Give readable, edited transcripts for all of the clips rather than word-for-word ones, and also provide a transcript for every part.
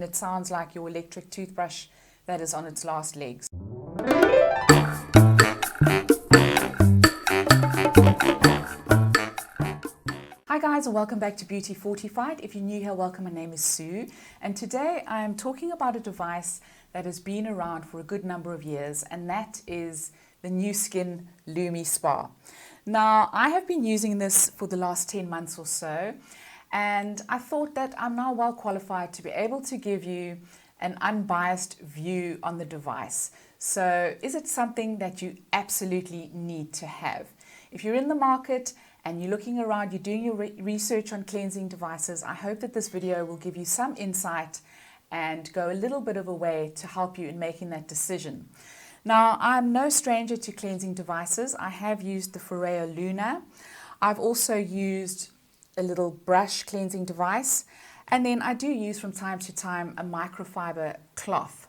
It sounds like your electric toothbrush that is on its last legs. Hi guys, and welcome back to Beauty Fortified. If you're new here, welcome. My name is Sue, and today I am talking about a device that has been around for a good number of years, and that is the new Skin Lumispa. Now, I have been using this for the last 10 months or so, and I thought that I'm now well qualified to be able to give you an unbiased view on the device. So is it something that you absolutely need to have? If you're in the market and you're looking around, you're doing your research on cleansing devices, I hope that this video will give you some insight and go a little bit of a way to help you in making that decision. Now, I'm no stranger to cleansing devices. I have used the Foreo Luna. I've also used a little brush cleansing device, and then I do use from time to time a microfiber cloth.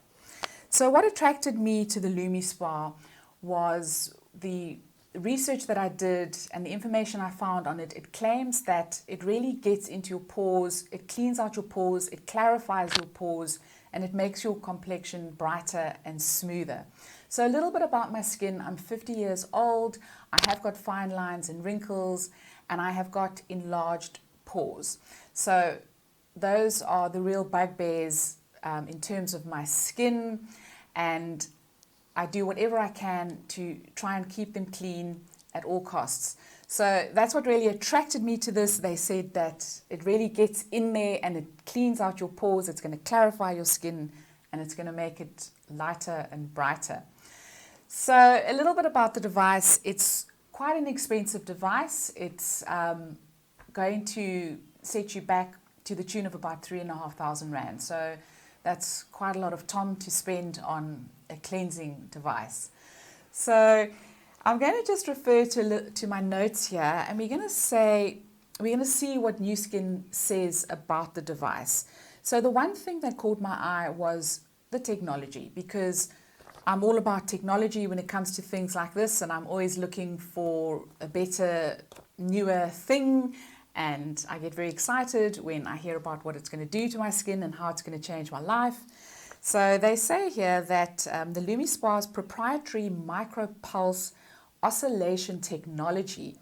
So what attracted me to the Lumispa was the research that I did and the information I found on it. It claims that it really gets into your pores, it cleans out your pores, it clarifies your pores, and it makes your complexion brighter and smoother. So a little bit about my skin. I'm 50 years old, I have got fine lines and wrinkles, and I have got enlarged pores. So those are the real bugbears in terms of my skin, and I do whatever I can to try and keep them clean at all costs. So that's what really attracted me to this. They said that it really gets in there and it cleans out your pores, it's going to clarify your skin, and it's going to make it lighter and brighter. So a little bit about the device. It's quite an expensive device. It's going to set you back to the tune of about 3,500 Rand. So that's quite a lot of TOM to spend on a cleansing device. So I'm going to just refer to my notes here, and we're going to see what Nu Skin says about the device. So the one thing that caught my eye was the technology, because I'm all about technology when it comes to things like this, and I'm always looking for a better, newer thing, and I get very excited when I hear about what it's going to do to my skin and how it's going to change my life. So they say here that the Lumispa's proprietary micropulse oscillation technology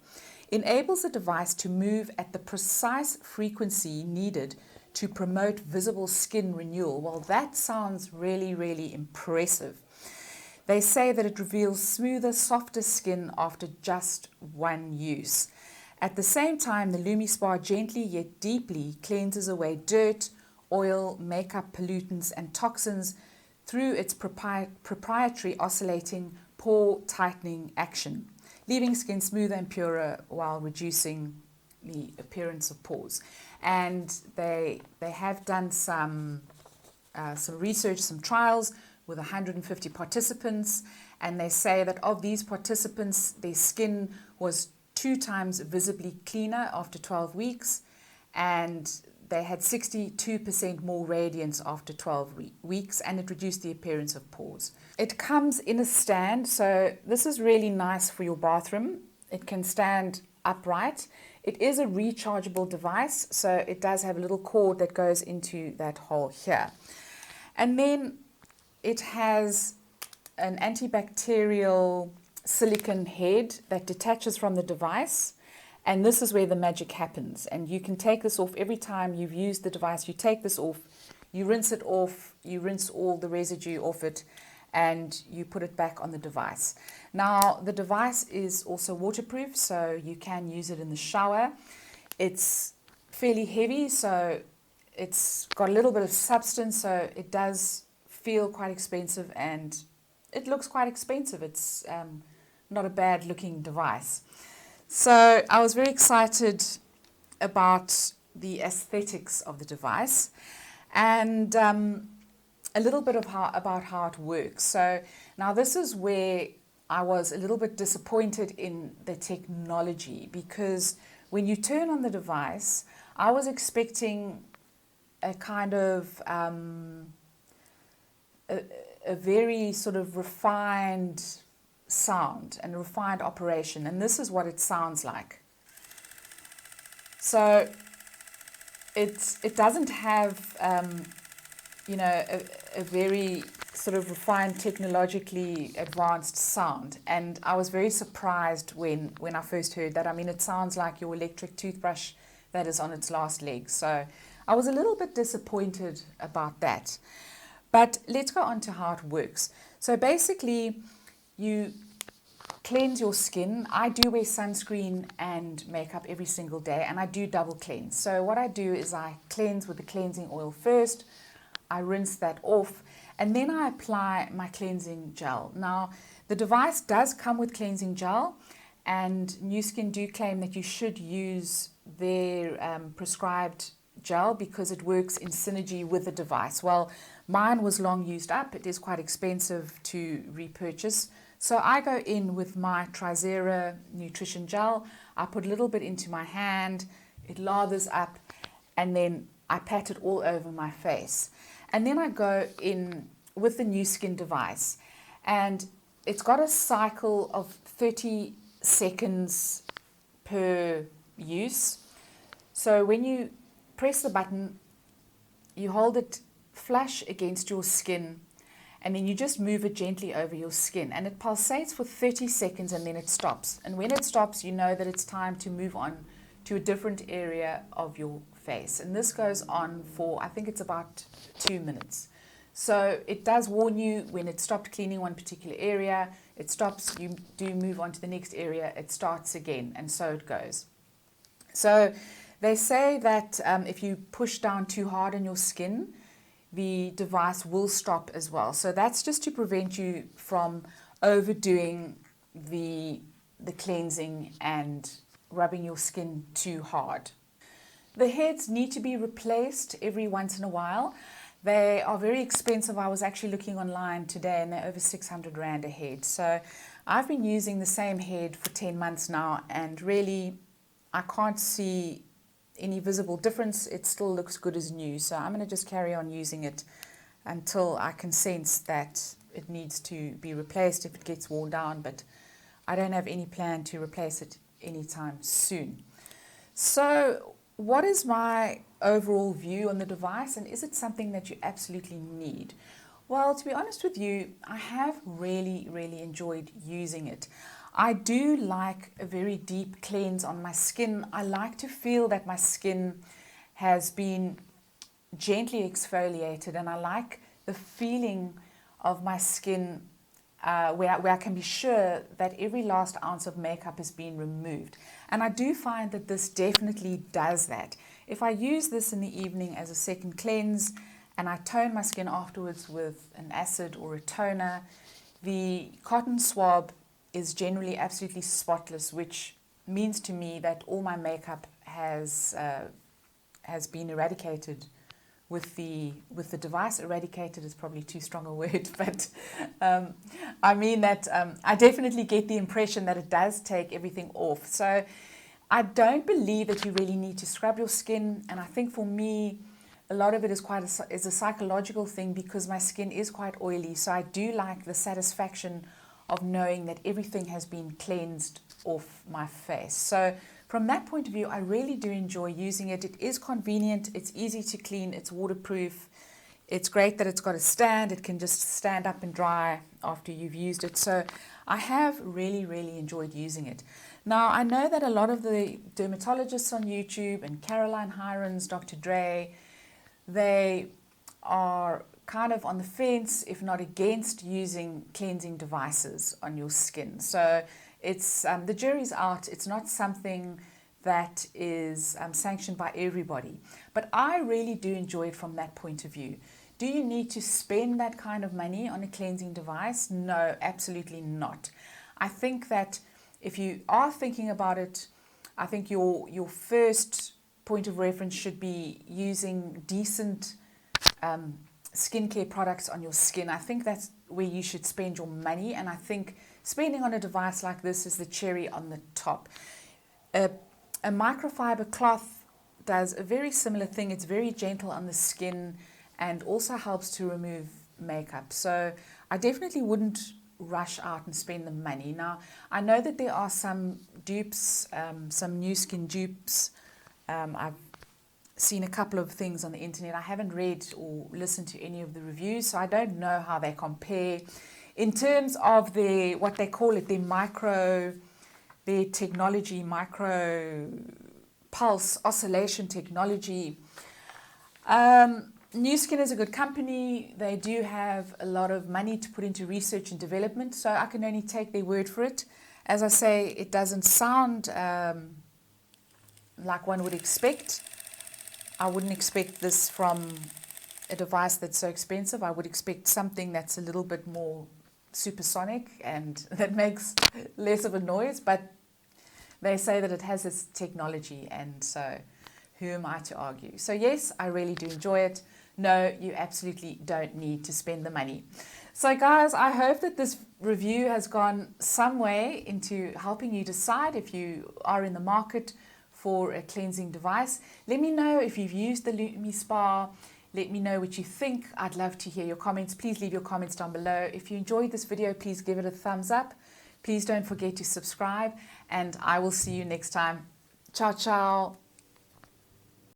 enables the device to move at the precise frequency needed to promote visible skin renewal. Well, that sounds really, really impressive. They say that it reveals smoother, softer skin after just one use. At the same time, the Lumispa gently yet deeply cleanses away dirt, oil, makeup, pollutants, and toxins through its proprietary oscillating pore tightening action, leaving skin smoother and purer while reducing the appearance of pores. And they have done some research, some trials with 150 participants, and they say that of these participants, their skin was 2 times visibly cleaner after 12 weeks, and they had 62% more radiance after 12 weeks, and it reduced the appearance of pores. It comes in a stand, so this is really nice for your bathroom. It can stand upright. It is a rechargeable device, so it does have a little cord that goes into that hole here. And then it has an antibacterial silicone head that detaches from the device, and this is where the magic happens. And you can take this off every time you've used the device. You take this off, you rinse it off, you rinse all the residue off it, and you put it back on the device. Now, the device is also waterproof, so you can use it in the shower. It's fairly heavy, so it's got a little bit of substance, so it does feel quite expensive, and it looks quite expensive. It's not a bad looking device. So I was very excited about the aesthetics of the device, and a little bit about how it works. So now this is where I was a little bit disappointed in the technology, because when you turn on the device, I was expecting a kind of a very sort of refined sound and refined operation, and this is what it sounds like. So it doesn't have a very sort of refined, technologically advanced sound. And I was very surprised when I first heard that. I mean, it sounds like your electric toothbrush that is on its last legs. So I was a little bit disappointed about that. But let's go on to how it works. So basically, you cleanse your skin. I do wear sunscreen and makeup every single day, and I do double cleanse. So what I do is I cleanse with the cleansing oil first, I rinse that off, and then I apply my cleansing gel. Now, the device does come with cleansing gel, and New Skin do claim that you should use their prescribed gel because it works in synergy with the device. Well, mine was long used up. It is quite expensive to repurchase. So I go in with my Trizera nutrition gel. I put a little bit into my hand, it lathers up, and then I pat it all over my face. And then I go in with the New Skin device. And it's got a cycle of 30 seconds per use. So when you press the button, you hold it flush against your skin, and then you just move it gently over your skin, and it pulsates for 30 seconds and then it stops. And when it stops, you know that it's time to move on to a different area of your face. And this goes on for, I think it's about 2 minutes. So it does warn you when it stopped cleaning one particular area, it stops, you do move on to the next area, it starts again, and so it goes. So they say that if you push down too hard on your skin, the device will stop as well. So that's just to prevent you from overdoing the cleansing and rubbing your skin too hard. The heads need to be replaced every once in a while. They are very expensive. I was actually looking online today and they're over 600 Rand a head. So I've been using the same head for 10 months now, and really I can't see any visible difference. It still looks good as new. So I'm going to just carry on using it until I can sense that it needs to be replaced if it gets worn down, but I don't have any plan to replace it anytime soon. So what is my overall view on the device, and is it something that you absolutely need? Well, to be honest with you, I have really enjoyed using it. I do like a very deep cleanse on my skin. I like to feel that my skin has been gently exfoliated, and I like the feeling of my skin where I can be sure that every last ounce of makeup has been removed. And I do find that this definitely does that. If I use this in the evening as a second cleanse and I tone my skin afterwards with an acid or a toner, the cotton swab is generally absolutely spotless, which means to me that all my makeup has been eradicated with the device. Eradicated is probably too strong a word, but I mean that I definitely get the impression that it does take everything off. So I don't believe that you really need to scrub your skin, and I think for me a lot of it is is a psychological thing because my skin is quite oily. So I do like the satisfaction of knowing that everything has been cleansed off my face. So from that point of view, I really do enjoy using it. It is convenient, it's easy to clean, it's waterproof. It's great that it's got a stand. It can just stand up and dry after you've used it. So I have really enjoyed using it. Now, I know that a lot of the dermatologists on YouTube and Caroline Hirons, Dr. Dre, they are kind of on the fence, if not against, using cleansing devices on your skin. So it's the jury's out. It's not something that is sanctioned by everybody. But I really do enjoy it from that point of view. Do you need to spend that kind of money on a cleansing device? No, absolutely not. I think that if you are thinking about it, I think your first point of reference should be using decent skincare products on your skin. I think that's where you should spend your money, and I think spending on a device like this is the cherry on the top. A microfiber cloth does a very similar thing. It's very gentle on the skin and also helps to remove makeup. So I definitely wouldn't rush out and spend the money. Now, I know that there are some dupes, some New Skin dupes. I've seen a couple of things on the internet. I haven't read or listened to any of the reviews, so I don't know how they compare in terms of what they call it, their technology, micro pulse oscillation technology. New Skin is a good company. They do have a lot of money to put into research and development, so I can only take their word for it. As I say, it doesn't sound like one would expect. I wouldn't expect this from a device that's so expensive. I would expect something that's a little bit more supersonic and that makes less of a noise, but they say that it has this technology, and so who am I to argue? So yes, I really do enjoy it. No, you absolutely don't need to spend the money. So guys, I hope that this review has gone some way into helping you decide if you are in the market for a cleansing device. Let me know if you've used the Lumispa. Let me know what you think. I'd love to hear your comments. Please leave your comments down below. If you enjoyed this video, please give it a thumbs up. Please don't forget to subscribe, and I will see you next time. Ciao, ciao.